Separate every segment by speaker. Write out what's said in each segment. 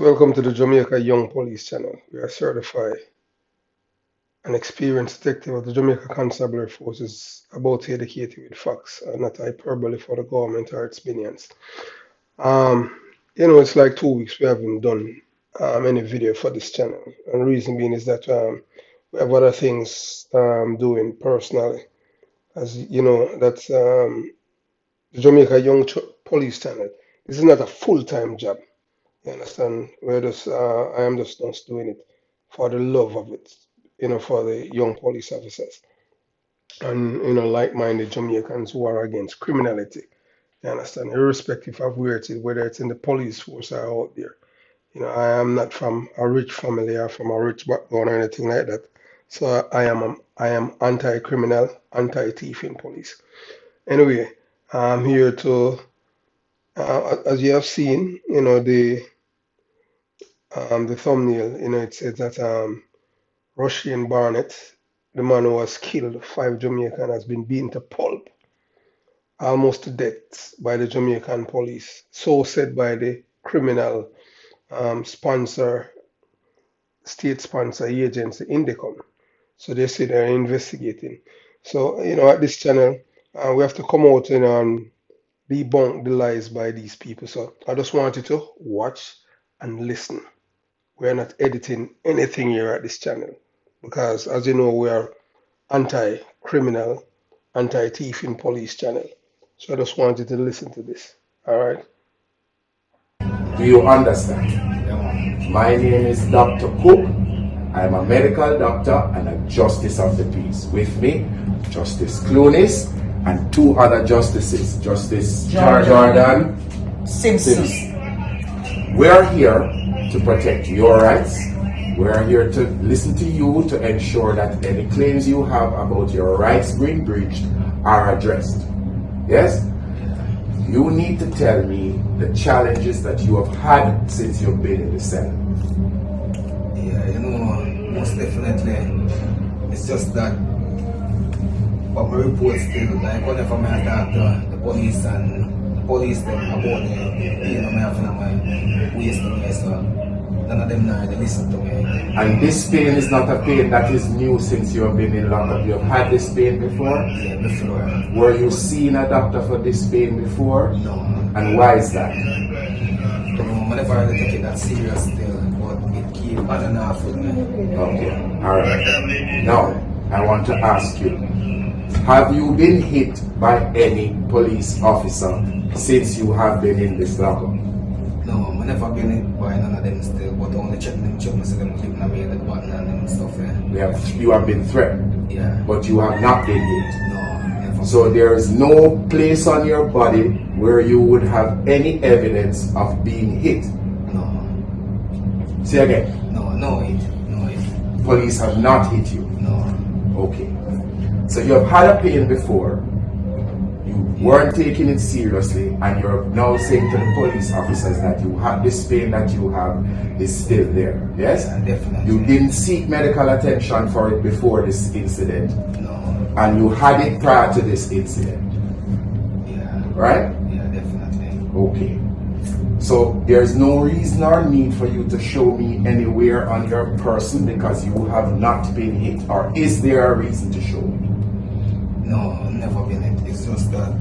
Speaker 1: Welcome to the Jamaica Young Police Channel. We are certified and experienced detective of the Jamaica Constabulary Force is about to educate you with facts and not hyperbole for the government or its minions. It's like 2 weeks we haven't done any video for this channel, and the reason being is that we have other things doing personally. As you know, that's the Jamaica Young Police Channel. This is not a full-time job. You understand? I am just doing it for the love of it, for the young police officers and, like-minded Jamaicans who are against criminality. You understand? Irrespective of where it is, whether it's in the police force or out there. I am not from a rich family or from a rich background or anything like that. So I am anti-criminal, anti-thief in police. Anyway, I'm here to, as you have seen, the thumbnail, it says that Rushane Barnett, the man who was killed, 5 Jamaican, has been beaten to pulp, almost to death by the Jamaican police. So said by the criminal sponsor, state sponsor agency, Indicom. So they say they're investigating. So, at this channel, we have to come out and debunk the lies by these people. So I just want you to watch and listen. We're not editing anything here at this channel because, as you know, we are anti-criminal, anti-thieving police channel. So I just want you to listen to this. All right?
Speaker 2: Do you understand? My name is Dr. Cook. I am a medical doctor and a justice of the peace. With me, Justice Clunis and 2 other justices, Justice Jordan Simpson. We're here to protect your rights. We're here to listen to you to ensure that any claims you have about your rights being breached are addressed. Yes? You need to tell me the challenges that you have had since you've been in the cell.
Speaker 3: Yeah, most definitely. It's just that, but my report still, like whenever I talk to the police and the police them about the pain I have in my waist and my so none of them now they listen to me.
Speaker 2: And this pain is not a pain that is new since you have been in lockup. You have had this pain before?
Speaker 3: Yeah, before.
Speaker 2: Were you seeing a doctor for this pain before?
Speaker 3: No.
Speaker 2: And why is that?
Speaker 3: Whenever I take it that serious still, but it keep on and off with me.
Speaker 2: Okay, alright. Now, I want to ask you, have you been hit by any police officer since you have been in this lockup?
Speaker 3: No, I never been hit by none of them still, but only check me so them keeping me in the button and them stuff.
Speaker 2: You have been threatened,
Speaker 3: yeah,
Speaker 2: but you have not been hit.
Speaker 3: No, never.
Speaker 2: So there is no place on your body where you would have any evidence of being hit.
Speaker 3: No.
Speaker 2: Say again.
Speaker 3: No hit.
Speaker 2: Police have not hit you.
Speaker 3: No.
Speaker 2: Okay. So you have had a pain before. You weren't taking it seriously, and you're now saying to the police officers that you have this pain that you have is still there. Yes?
Speaker 3: Yeah, definitely.
Speaker 2: You didn't seek medical attention for it before this incident.
Speaker 3: No.
Speaker 2: And you had it prior to this incident.
Speaker 3: Yeah.
Speaker 2: Right?
Speaker 3: Yeah, definitely.
Speaker 2: Okay. So there's no reason or need for you to show me anywhere on your person because you have not been hit, or is there a reason to show me?
Speaker 3: No, I've never been hit. It's just that,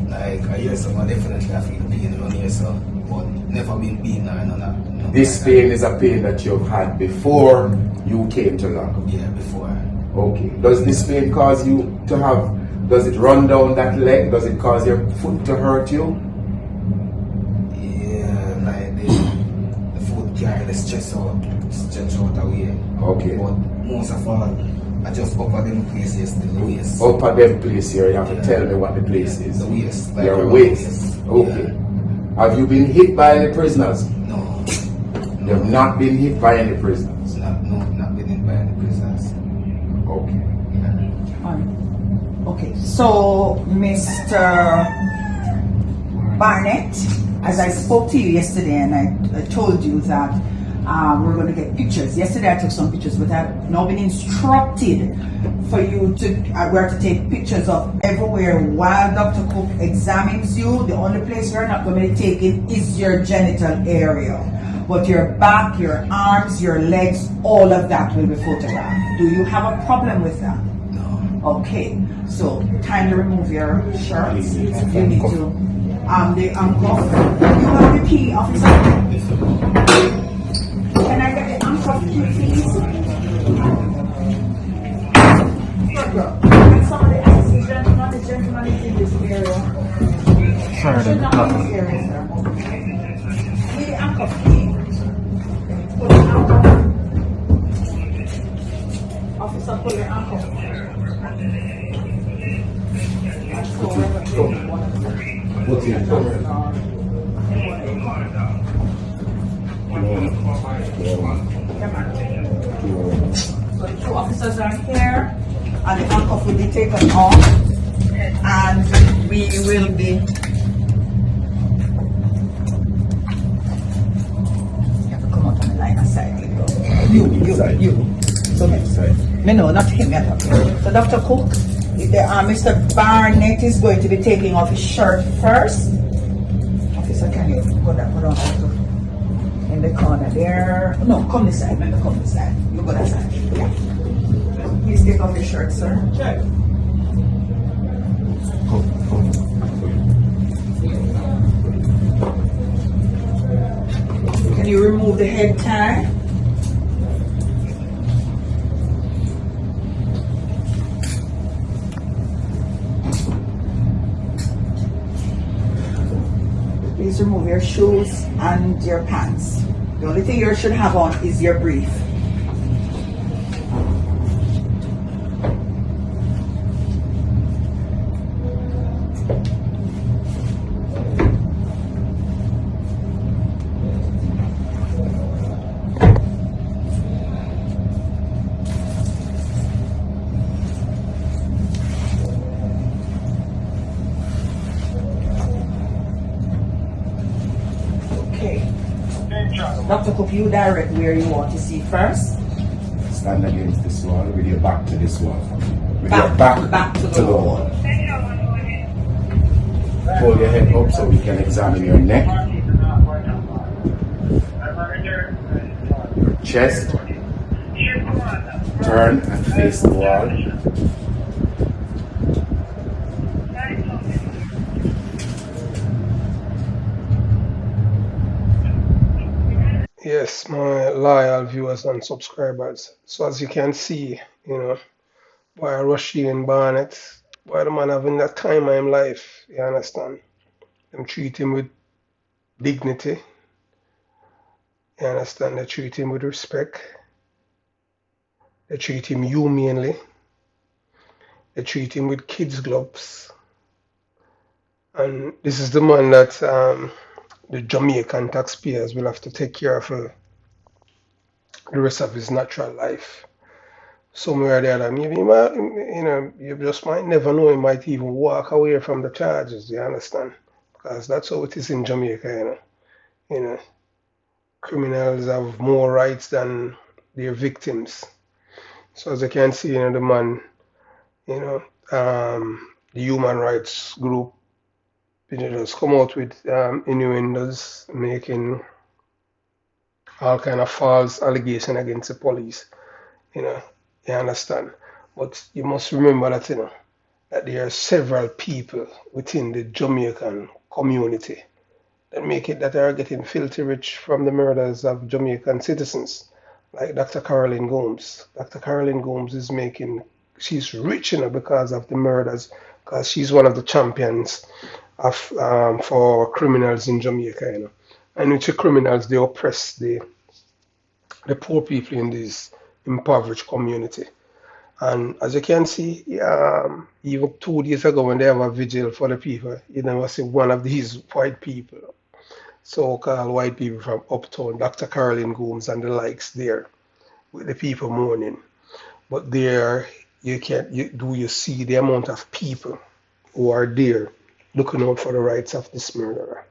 Speaker 3: like, I hear some, I definitely have feel pain around here, so, but never been beaten or none of that.
Speaker 2: This pain is a pain that you've had before you came to lockup?
Speaker 3: Yeah, before.
Speaker 2: Okay. Does this pain cause you to have, does it run down that leg? Does it cause your foot to hurt you?
Speaker 3: Yeah, like the foot carry the stretch out away.
Speaker 2: Okay.
Speaker 3: But most of all, I just upper them places, the waist.
Speaker 2: Upper them place here, you have to tell me what the place is.
Speaker 3: The waist. Like
Speaker 2: your waist. Okay.
Speaker 3: Yeah.
Speaker 2: Have you been hit by any prisoners?
Speaker 3: No.
Speaker 2: You have not been hit by any prisoners?
Speaker 3: Not been hit by any prisoners.
Speaker 2: Okay.
Speaker 3: Yeah.
Speaker 4: Okay, so Mr. Barnett, as I spoke to you yesterday and I told you that we're going to get pictures. Yesterday I took some pictures, but I've now been instructed for you to, we're to take pictures of everywhere while Dr. Cook examines you. The only place you're not going to be taking is your genital area. but your back, your arms, your legs, all of that will be photographed. Do you have a problem with that?
Speaker 3: No.
Speaker 4: Okay, so kindly remove your shirts. You need to the handcuff. You have the key, officer. Can I get the handcuff key, please? And some of the assistant gentlemen, the gentleman is in this area.
Speaker 5: Sorry,
Speaker 4: Should not be in this area, sir. Need the handcuff key. Put the handcuff. Officer, pull your handcuff.
Speaker 2: What's in it?
Speaker 4: So the two officers are here, and the handcuff will be taken off, and we will be. You have to come out on the line aside. You. So me no, not him. So Dr. Cook, Mr. Barnett is going to be taking off his shirt first. Officer, can you go down in the corner there? No, come this side. Remember, come this side. You go that side. Yeah. Please take off your shirt, sir. Check. Can you remove the head tie? Please remove your shoes and your pants. The only thing you should have on is your brief. Dr. Cook, you direct where you want to see first.
Speaker 2: Stand against this wall with your back to this wall. With your back to the wall. Hold your head up so we can examine your neck, your chest. Turn and face the wall.
Speaker 1: Yes, my loyal viewers and subscribers. So as you can see, by Rushane Barnett, by the man having that time in life, you understand? Them treat him with dignity, you understand? They treat him with respect, they treat him humanely, they treat him with kids' gloves. And this is the man that the Jamaican taxpayers will have to take care of for the rest of his natural life. Somewhere or the other, maybe you just might never know. He might even walk away from the charges. You understand? Because that's how it is in Jamaica. Criminals have more rights than their victims. So as you can see, the man, the human rights group, just come out with innuendos, making all kind of false allegations against the police. You understand? But you must remember that, that there are several people within the Jamaican community that are getting filthy rich from the murders of Jamaican citizens, like Dr. Caroline Gomes. Dr. Caroline Gomes she's rich, because of the murders, because she's one of the champions of for criminals in Jamaica, and which criminals, they oppress the poor people in this impoverished community. And as you can see, even 2 days ago when they have a vigil for the people, I see one of these white people, so-called white people from uptown, Dr. Caroline Gomes and the likes there, with the people mourning. But there, you see the amount of people who are there looking out for the rights of this murderer.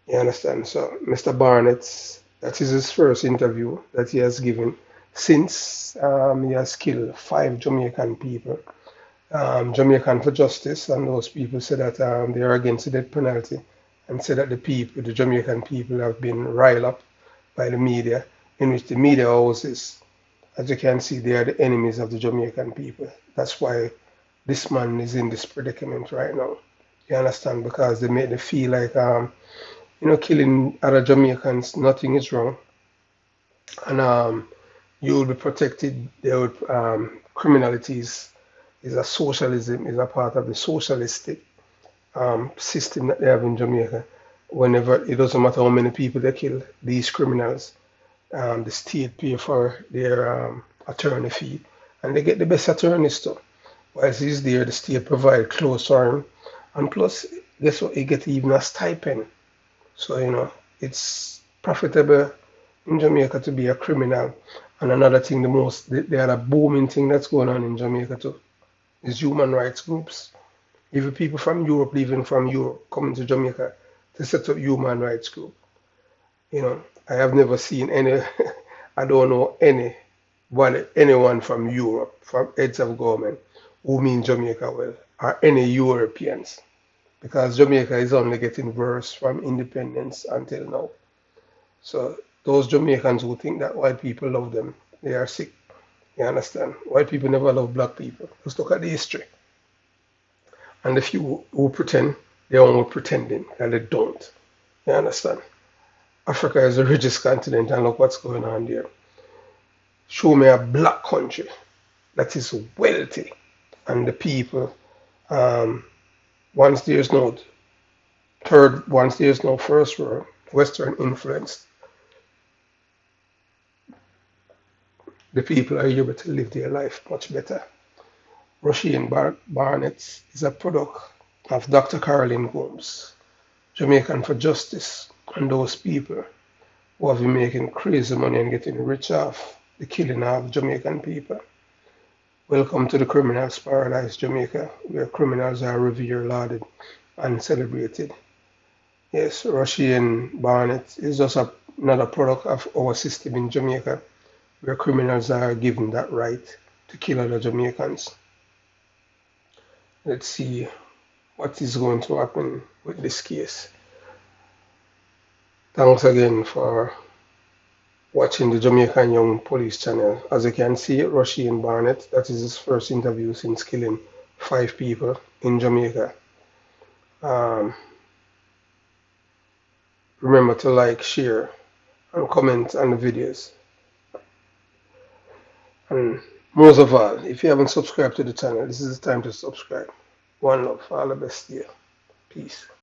Speaker 1: You understand? So Mr. Barnett, that is his first interview that he has given since he has killed 5 Jamaican people. Jamaican for Justice, and those people say that they are against the death penalty, and say that the Jamaican people have been riled up by the media, in which the media houses, as you can see, they are the enemies of the Jamaican people. That's why this man is in this predicament right now. You understand? Because they make them feel like, killing other Jamaicans, nothing is wrong, and you will be protected. There would criminalities is a socialism, is a part of the socialistic system that they have in Jamaica. Whenever it doesn't matter how many people they kill, these criminals, the state pay for their attorney fee, and they get the best attorneys too. Whilst he's there, the state provide clothes for him, and plus, guess what? He get even a stipend. So it's profitable in Jamaica to be a criminal. And another thing, the other booming thing that's going on in Jamaica too is human rights groups. Even people from Europe, leaving from Europe, coming to Jamaica to set up human rights group. I have never seen any, I don't know anyone from Europe, from heads of government, who mean Jamaica well, or any Europeans, because Jamaica is only getting worse from independence until now. So those Jamaicans who think that white people love them, they are sick. You understand? White people never love black people. Just look at the history. And the few who pretend, they're only pretending that they don't. You understand? Africa is the richest continent, and look what's going on there. Show me a black country that is wealthy, and the people, um, once there's no once there's no first world, Western influence, the people are able to live their life much better. Rushane Barnett is a product of Dr. Caroline Gomes, Jamaican for Justice, and those people who have been making crazy money and getting rich off the killing of Jamaican people. Welcome to the criminals' paradise, Jamaica, where criminals are revered, lauded, and celebrated. Yes, Rushane Barnett is just another product of our system in Jamaica, where criminals are given that right to kill other Jamaicans. Let's see what is going to happen with this case. Thanks again for watching the Jamaican Young Police channel. As you can see, Rushane Barnett, that is his first interview since killing 5 people in Jamaica. Remember to like, share, and comment on the videos. And most of all, if you haven't subscribed to the channel, this is the time to subscribe. One love, all the best here. Peace.